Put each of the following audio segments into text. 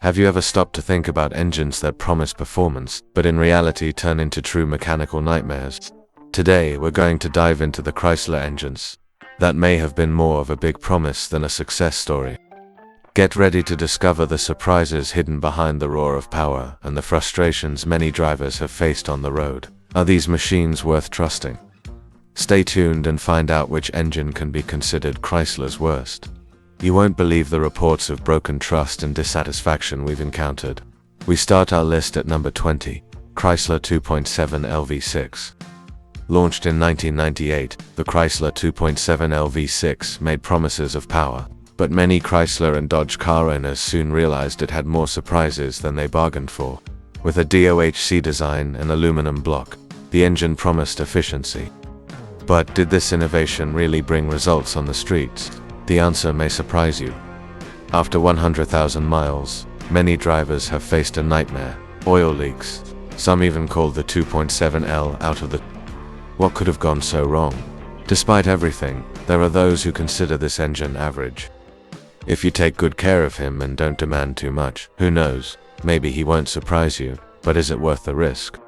Have you ever stopped to think about engines that promise performance, but in reality turn into true mechanical nightmares? Today, we're going to dive into the Chrysler engines that may have been more of a big promise than a success story. Get ready to discover the surprises hidden behind the roar of power and the frustrations many drivers have faced on the road. Are these machines worth trusting? Stay tuned and find out which engine can be considered Chrysler's worst. You won't believe the reports of broken trust and dissatisfaction we've encountered. We start our list at number 20, Chrysler 2.7 LV6. Launched in 1998, the Chrysler 2.7 LV6 made promises of power, but many Chrysler and Dodge car owners soon realized it had more surprises than they bargained for. With a DOHC design and aluminum block, the engine promised efficiency. But did this innovation really bring results on the streets? The answer may surprise you. After 100,000 miles, many drivers have faced a nightmare: oil leaks. Some even called the 2.7L out of the... What could have gone so wrong? Despite everything, there are those who consider this engine average. If you take good care of him and don't demand too much, who knows, maybe he won't surprise you, but is it worth the risk?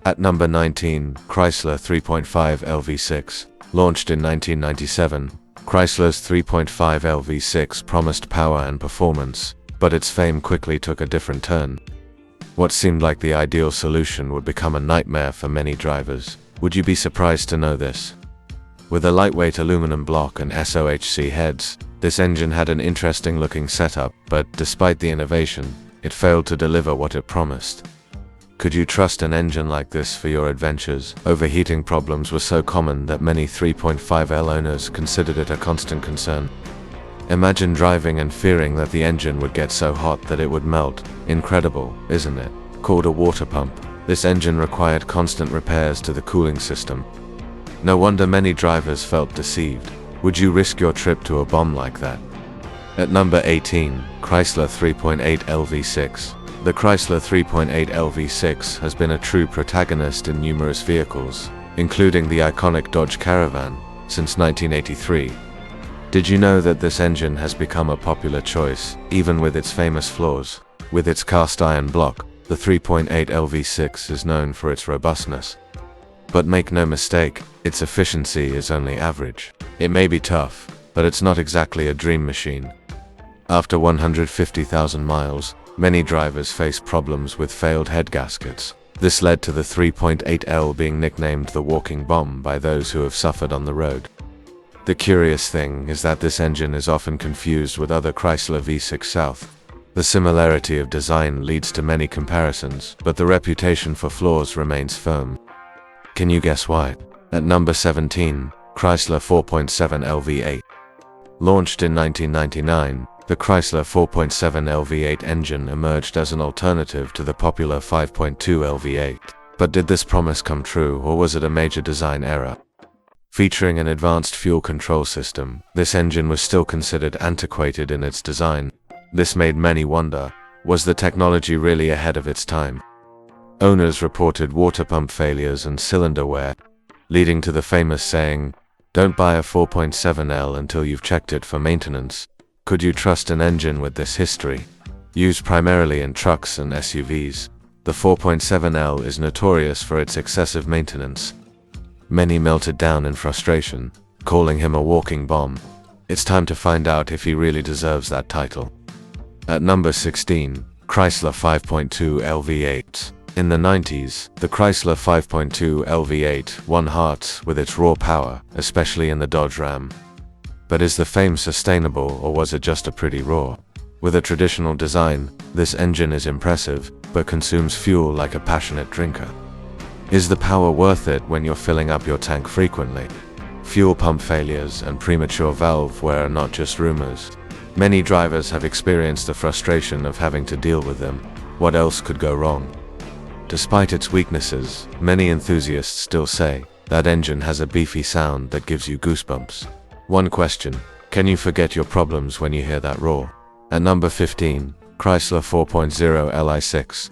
At number 19, Chrysler 3.5 LV6. Launched in 1997, Chrysler's 3.5 LV6 promised power and performance, but its fame quickly took a different turn. What seemed like the ideal solution would become a nightmare for many drivers. Would you be surprised to know this? With a lightweight aluminum block and SOHC heads, this engine had an interesting looking setup, but despite the innovation, it failed to deliver what it promised. Could you trust an engine like this for your adventures? Overheating problems were so common that many 3.5L owners considered it a constant concern. Imagine driving and fearing that the engine would get so hot that it would melt. Incredible, isn't it? Called a water pump, this engine required constant repairs to the cooling system. No wonder many drivers felt deceived. Would you risk your trip to a bomb like that? At number 18, Chrysler 3.8 LV6. The Chrysler 3.8 LV6 has been a true protagonist in numerous vehicles, including the iconic Dodge Caravan, since 1983. Did you know that this engine has become a popular choice, even with its famous flaws? With its cast iron block, the 3.8 LV6 is known for its robustness. But make no mistake, its efficiency is only average. It may be tough, but it's not exactly a dream machine. After 150,000 miles, many drivers face problems with failed head gaskets. This led to the 3.8L being nicknamed the walking bomb by those who have suffered on the road. The curious thing is that this engine is often confused with other Chrysler V6 South. The similarity of design leads to many comparisons, but the reputation for flaws remains firm. Can you guess why? At number 17, Chrysler 4.7 LV8. Launched in 1999, the Chrysler 4.7 LV8 engine emerged as an alternative to the popular 5.2 LV8. But did this promise come true, or was it a major design error? Featuring an advanced fuel control system, this engine was still considered antiquated in its design. This made many wonder, was the technology really ahead of its time? Owners reported water pump failures and cylinder wear, leading to the famous saying, "Don't buy a 4.7L until you've checked it for maintenance." Could you trust an engine with this history? Used primarily in trucks and SUVs, the 4.7L is notorious for its excessive maintenance. Many melted down in frustration, calling him a walking bomb. It's time to find out if he really deserves that title. At number 16, Chrysler 5.2 LV8. In the 90s, the Chrysler 5.2 LV8 won hearts with its raw power, especially in the Dodge Ram. But is the fame sustainable, or was it just a pretty roar? With a traditional design, this engine is impressive, but consumes fuel like a passionate drinker. Is the power worth it when you're filling up your tank frequently? Fuel pump failures and premature valve wear are not just rumors. Many drivers have experienced the frustration of having to deal with them. What else could go wrong? Despite its weaknesses, many enthusiasts still say, that engine has a beefy sound that gives you goosebumps. One question, can you forget your problems when you hear that roar? At number 15, Chrysler 4.0 Li6.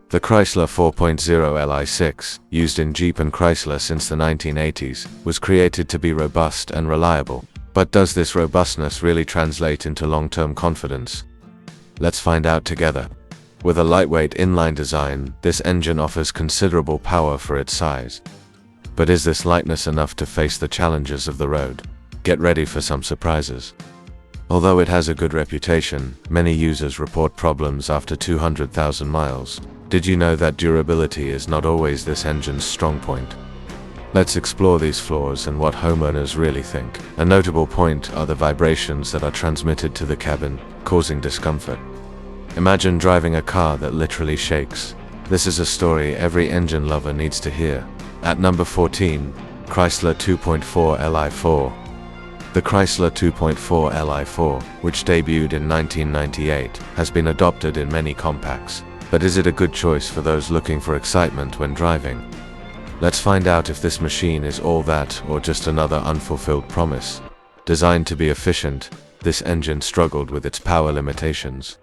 The Chrysler 4.0 Li6, used in Jeep and Chrysler since the 1980s, was created to be robust and reliable. But does this robustness really translate into long-term confidence? Let's find out together. With a lightweight inline design, this engine offers considerable power for its size. But is this lightness enough to face the challenges of the road? Get ready for some surprises. Although it has a good reputation, many users report problems after 200,000 miles. Did you know that durability is not always this engine's strong point? Let's explore these flaws and what homeowners really think. A notable point are the vibrations that are transmitted to the cabin, causing discomfort. Imagine driving a car that literally shakes. This is a story every engine lover needs to hear. At number 14, Chrysler 2.4 Li4. The Chrysler 2.4 Li4, which debuted in 1998, has been adopted in many compacts. But is it a good choice for those looking for excitement when driving? Let's find out if this machine is all that or just another unfulfilled promise. Designed to be efficient, this engine struggled with its power limitations.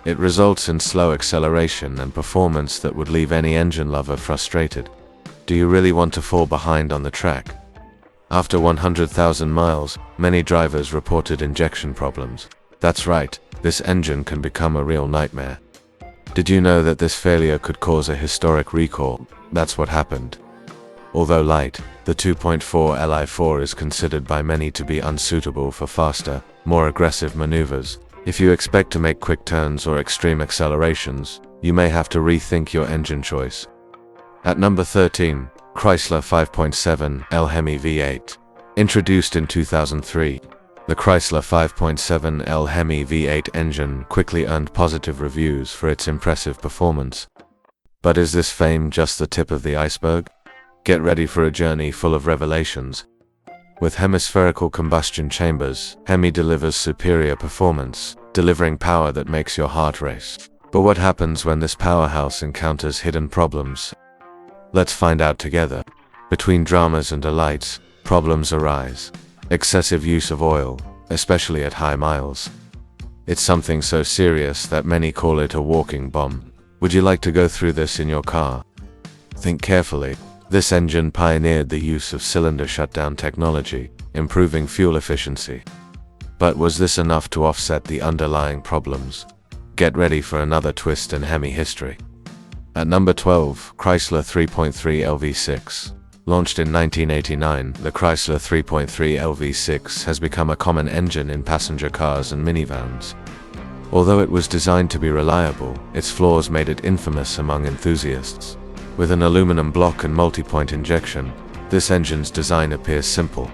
It results in slow acceleration and performance that would leave any engine lover frustrated. Do you really want to fall behind on the track? After 100,000 miles, many drivers reported injection problems. That's right, this engine can become a real nightmare. Did you know that this failure could cause a historic recall? That's what happened. Although light, the 2.4 Li4 is considered by many to be unsuitable for faster, more aggressive maneuvers. If you expect to make quick turns or extreme accelerations, you may have to rethink your engine choice. At number 13, Chrysler 5.7 L Hemi V8. Introduced in 2003, the Chrysler 5.7 L Hemi V8 engine quickly earned positive reviews for its impressive performance. But is this fame just the tip of the iceberg? Get ready for a journey full of revelations. With hemispherical combustion chambers, Hemi delivers superior performance, delivering power that makes your heart race. But what happens when this powerhouse encounters hidden problems? Let's find out together. Between dramas and delights, problems arise. Excessive use of oil, especially at high miles. It's something so serious that many call it a walking bomb. Would you like to go through this in your car? Think carefully. This engine pioneered the use of cylinder shutdown technology, improving fuel efficiency. But was this enough to offset the underlying problems? Get ready for another twist in Hemi history. At number 12, Chrysler 3.3 LV6. Launched in 1989, the Chrysler 3.3 LV6 has become a common engine in passenger cars and minivans. Although it was designed to be reliable, its flaws made it infamous among enthusiasts. With an aluminum block and multi-point injection, this engine's design appears simple.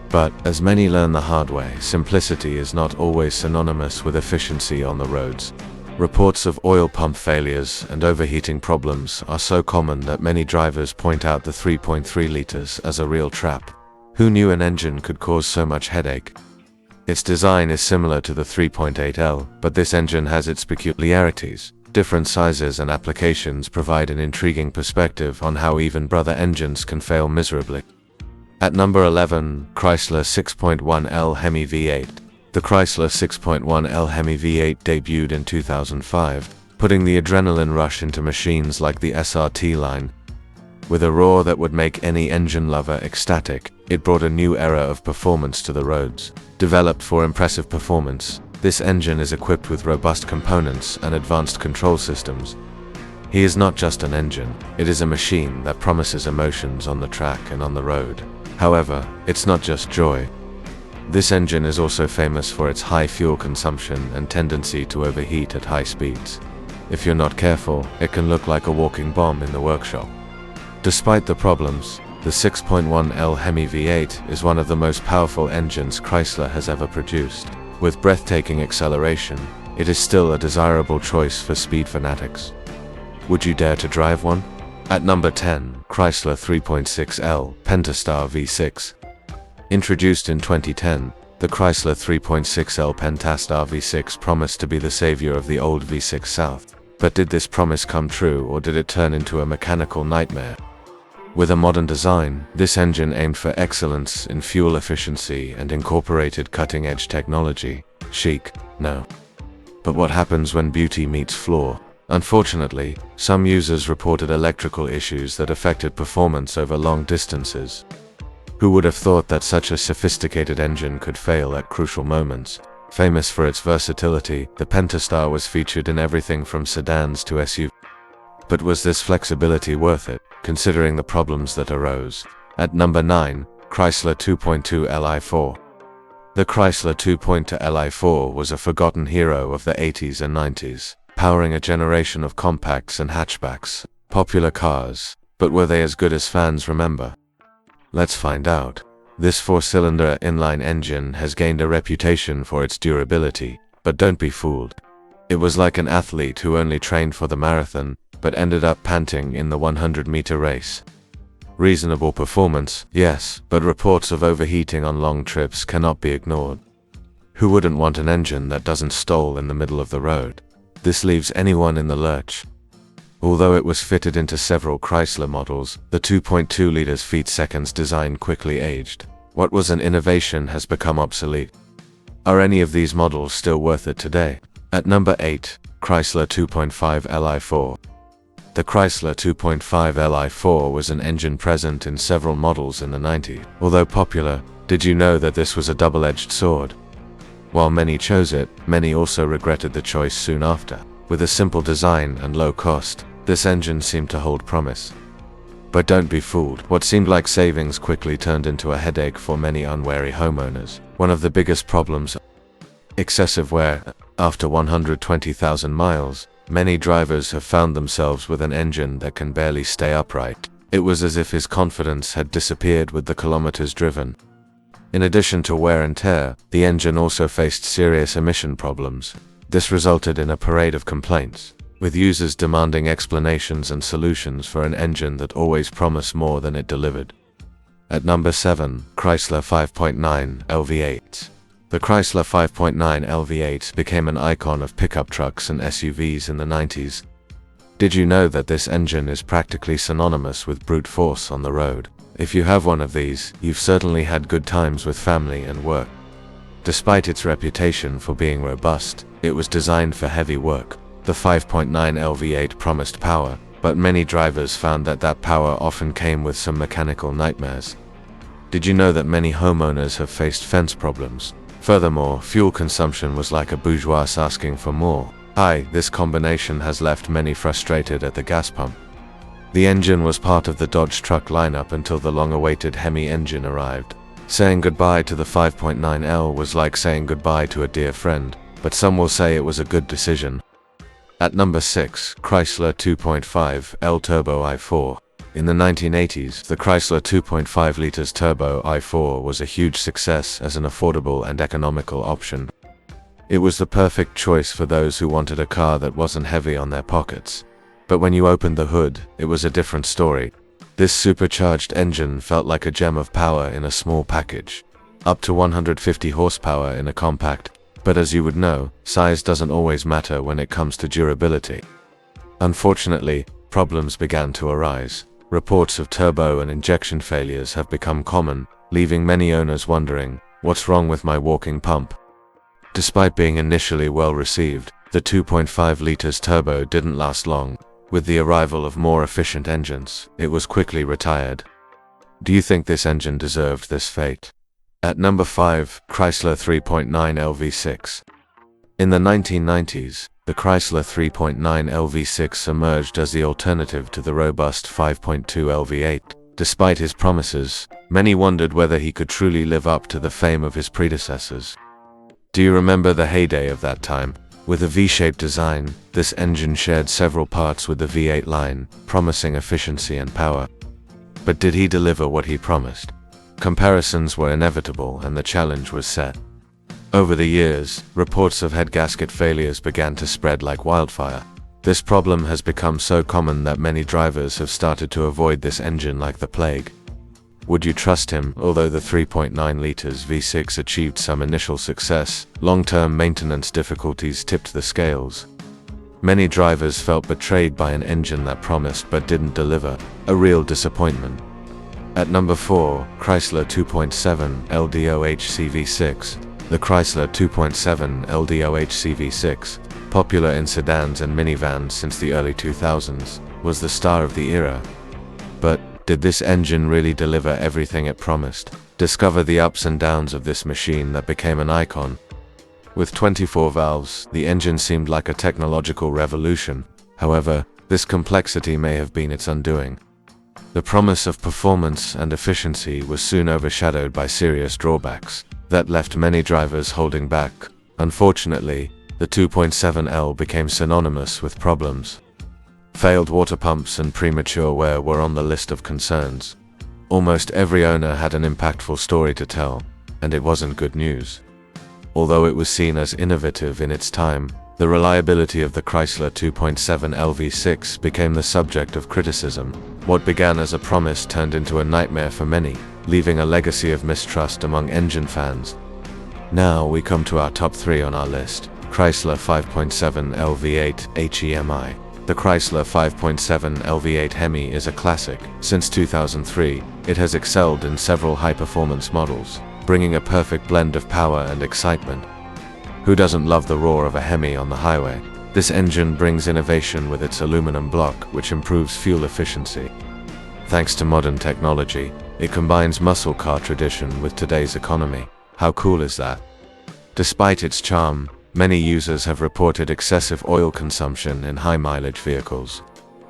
But, as many learn the hard way, simplicity is not always synonymous with efficiency on the roads. Reports of oil pump failures and overheating problems are so common that many drivers point out the 3.3 liters as a real trap. Who knew an engine could cause so much headache? Its design is similar to the 3.8L, but this engine has its peculiarities. Different sizes and applications provide an intriguing perspective on how even brother engines can fail miserably. At number 11, Chrysler 6.1L Hemi V8. The Chrysler 6.1L Hemi V8 debuted in 2005, putting the adrenaline rush into machines like the SRT line. With a roar that would make any engine lover ecstatic, it brought a new era of performance to the roads. Developed for impressive performance, this engine is equipped with robust components and advanced control systems. He is not just an engine, it is a machine that promises emotions on the track and on the road. However, it's not just joy. This engine is also famous for its high fuel consumption and tendency to overheat at high speeds. If you're not careful, it can look like a walking bomb in the workshop. Despite the problems, the 6.1L Hemi V8 is one of the most powerful engines Chrysler has ever produced. With breathtaking acceleration, it is still a desirable choice for speed fanatics. Would you dare to drive one? At number 10, Chrysler 3.6L Pentastar V6. Introduced in 2010, the Chrysler 3.6L Pentastar V6 promised to be the savior of the old V6 South. But did this promise come true, or did it turn into a mechanical nightmare? With a modern design, this engine aimed for excellence in fuel efficiency and incorporated cutting-edge technology. Chic? No. But what happens when beauty meets flaw? Unfortunately, some users reported electrical issues that affected performance over long distances. Who would have thought that such a sophisticated engine could fail at crucial moments? Famous for its versatility, the Pentastar was featured in everything from sedans to SUVs. But was this flexibility worth it, considering the problems that arose? At number 9, Chrysler 2.2 Li4. The Chrysler 2.2 Li4 was a forgotten hero of the 80s and 90s, powering a generation of compacts and hatchbacks, popular cars. But were they as good as fans remember? Let's find out. This four-cylinder inline engine has gained a reputation for its durability, but don't be fooled. It was like an athlete who only trained for the marathon, but ended up panting in the 100-meter race. Reasonable performance, yes, but reports of overheating on long trips cannot be ignored. Who wouldn't want an engine that doesn't stall in the middle of the road? This leaves anyone in the lurch. Although it was fitted into several Chrysler models, the 2.2-liter feet-seconds design quickly aged. What was an innovation has become obsolete. Are any of these models still worth it today? At number 8, Chrysler 2.5 Li4. The Chrysler 2.5 Li4 was an engine present in several models in the 90s. Although popular, did you know that this was a double-edged sword? While many chose it, many also regretted the choice soon after. With a simple design and low cost, this engine seemed to hold promise. But don't be fooled. What seemed like savings quickly turned into a headache for many unwary homeowners. One of the biggest problems: excessive wear. After 120,000 miles, many drivers have found themselves with an engine that can barely stay upright. It was as if his confidence had disappeared with the kilometers driven. In addition to wear and tear, the engine also faced serious emission problems. This resulted in a parade of complaints, with users demanding explanations and solutions for an engine that always promised more than it delivered. At number 7, Chrysler 5.9 LV8. The Chrysler 5.9 LV8 became an icon of pickup trucks and SUVs in the 90s. Did you know that this engine is practically synonymous with brute force on the road? If you have one of these, you've certainly had good times with family and work. Despite its reputation for being robust, it was designed for heavy work. The 5.9 LV8 promised power, but many drivers found that power often came with some mechanical nightmares. Did you know that many homeowners have faced fence problems? Furthermore, fuel consumption was like a bourgeois asking for more. This combination has left many frustrated at the gas pump. The engine was part of the Dodge truck lineup until the long-awaited Hemi engine arrived. Saying goodbye to the 5.9L was like saying goodbye to a dear friend, but some will say it was a good decision. At number 6, Chrysler 2.5 L Turbo i4. In the 1980s, the Chrysler 2.5 liters Turbo i4 was a huge success as an affordable and economical option. It was the perfect choice for those who wanted a car that wasn't heavy on their pockets. But when you opened the hood, it was a different story. This supercharged engine felt like a gem of power in a small package. Up to 150 horsepower in a compact. But as you would know, size doesn't always matter when it comes to durability. Unfortunately, problems began to arise. Reports of turbo and injection failures have become common, leaving many owners wondering, what's wrong with my walking pump? Despite being initially well received, the 2.5 liters turbo didn't last long. With the arrival of more efficient engines, it was quickly retired. Do you think this engine deserved this fate? At number 5, Chrysler 3.9 LV6. In the 1990s, the Chrysler 3.9 LV6 emerged as the alternative to the robust 5.2 LV8. Despite his promises, many wondered whether he could truly live up to the fame of his predecessors. Do you remember the heyday of that time? With a V-shaped design, this engine shared several parts with the V8 line, promising efficiency and power. But did he deliver what he promised? Comparisons were inevitable and the challenge was set. Over the years, reports of head gasket failures began to spread like wildfire. This problem has become so common that many drivers have started to avoid this engine like the plague. Would you trust him? Although the 3.9 liters V6 achieved some initial success, long-term maintenance difficulties tipped the scales. Many drivers felt betrayed by an engine that promised but didn't deliver, a real disappointment. At number 4, Chrysler 2.7 LDOHC V6. The Chrysler 2.7 LDOHC V6, popular in sedans and minivans since the early 2000s, was the star of the era. But did this engine really deliver everything it promised? Discover the ups and downs of this machine that became an icon. With 24 valves, the engine seemed like a technological revolution. However, this complexity may have been its undoing. The promise of performance and efficiency was soon overshadowed by serious drawbacks that left many drivers holding back. Unfortunately, the 2.7L became synonymous with problems. Failed water pumps and premature wear were on the list of concerns. Almost every owner had an impactful story to tell, and it wasn't good news. Although it was seen as innovative in its time, the reliability of the Chrysler 2.7L V6 became the subject of criticism. What began as a promise turned into a nightmare for many, leaving a legacy of mistrust among engine fans. Now we come to our top 3 on our list. Chrysler 5.7L V8 HEMI. The Chrysler 5.7L V8 Hemi is a classic. Since 2003, it has excelled in several high-performance models, bringing a perfect blend of power and excitement. Who doesn't love the roar of a Hemi on the highway? This engine brings innovation with its aluminum block, which improves fuel efficiency. Thanks to modern technology, it combines muscle car tradition with today's economy. How cool is that? Despite its charm, many users have reported excessive oil consumption in high-mileage vehicles.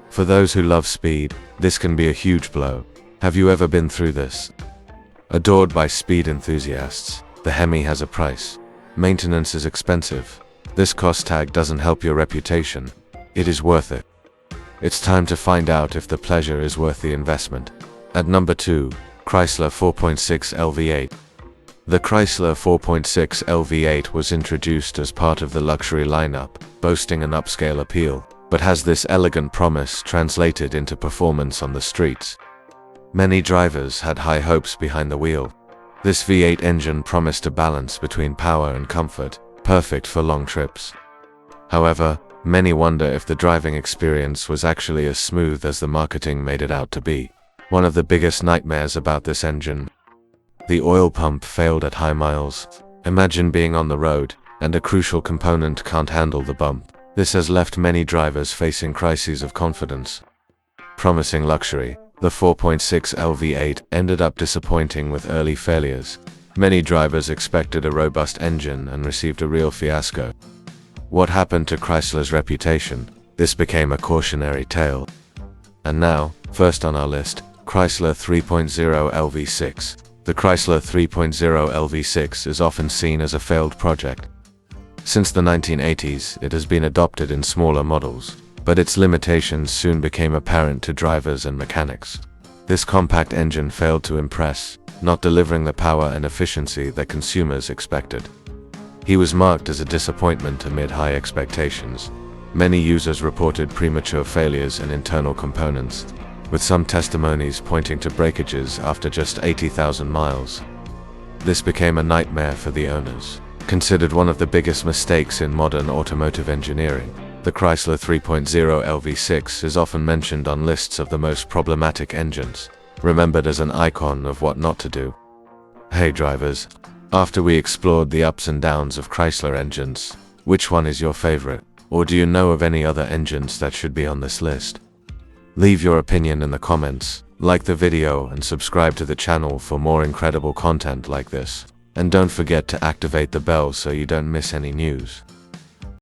For those who love speed, this can be a huge blow. Have you ever been through this? Adored by speed enthusiasts, the Hemi has a price. Maintenance is expensive. This cost tag doesn't help your reputation. It is worth it. It's time to find out if the pleasure is worth the investment. At number 2, Chrysler 4.6L V8. The Chrysler 4.6L V8 was introduced as part of the luxury lineup, boasting an upscale appeal, but has this elegant promise translated into performance on the streets? Many drivers had high hopes behind the wheel. This V8 engine promised a balance between power and comfort, perfect for long trips. However, many wonder if the driving experience was actually as smooth as the marketing made it out to be. One of the biggest nightmares about this engine: the oil pump failed at high miles. Imagine being on the road, and a crucial component can't handle the bump. This has left many drivers facing crises of confidence. Promising luxury, the 4.6L V8 ended up disappointing with early failures. Many drivers expected a robust engine and received a real fiasco. What happened to Chrysler's reputation? This became a cautionary tale. And now, first on our list, Chrysler 3.0L V6. The Chrysler 3.0L V6 is often seen as a failed project. Since the 1980s, it has been adopted in smaller models, but its limitations soon became apparent to drivers and mechanics. This compact engine failed to impress, not delivering the power and efficiency that consumers expected. He was marked as a disappointment amid high expectations. Many users reported premature failures in internal components, with some testimonies pointing to breakages after just 80,000 miles. This became a nightmare for the owners. Considered one of the biggest mistakes in modern automotive engineering, the Chrysler 3.0L V6 is often mentioned on lists of the most problematic engines, remembered as an icon of what not to do. Hey drivers, after we explored the ups and downs of Chrysler engines, which one is your favorite? Or do you know of any other engines that should be on this list? Leave your opinion in the comments, like the video and subscribe to the channel for more incredible content like this. And don't forget to activate the bell so you don't miss any news.